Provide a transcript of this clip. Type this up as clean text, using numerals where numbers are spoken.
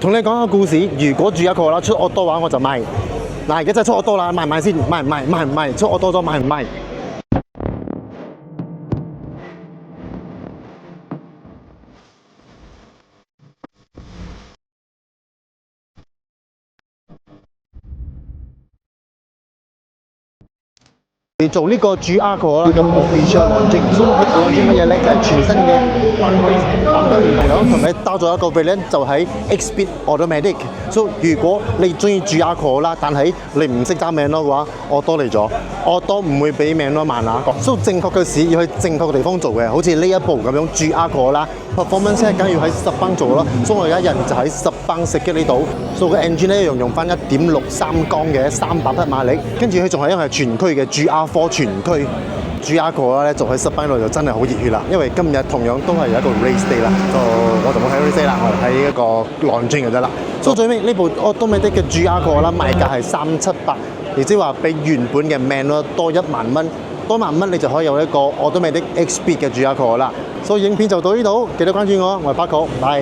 同你講個故事，如果住一個啦出惡多嘅話，我就賣。嗱，而家真係出惡多啦，賣唔賣先？賣唔賣？賣唔賣？出惡多咗賣唔賣？你做呢個 GR 個啦，咁 official launching，所以 launching 乜嘢咧？就係全新嘅同你包咗一個 variant 就係 X-Speed Automatic。所以如果你中意 GR 個啦，但係你唔識揸 manual 嘅話，我多嚟咗，我多唔會比 manual慢啊。所以正確嘅事要去正確嘅地方做嘅，好似呢一部咁樣 GR 個啦 ，performance 梗係要喺10班做咯。所以我而家人就喺10班食嘅呢度，所以個 engine 咧用翻1.63缸嘅300匹馬力，跟住佢仲係因為全區嘅 GR4 全區。GR 個咧就喺10班度就真係好熱血啦，因為今日同樣都係有一個 race day 啦，我就冇睇 race day 啦，我係睇一個 launching 嘅啫啦。所以最尾呢部 automatic 嘅 GR 個啦，賣價係378，亦即係話比原本嘅 manual 多1萬蚊，多1萬蚊你就可以有一個 automatic X-Speed 嘅 GR 個啦。所以影片就到呢度，記得關注我係 Paco，拜。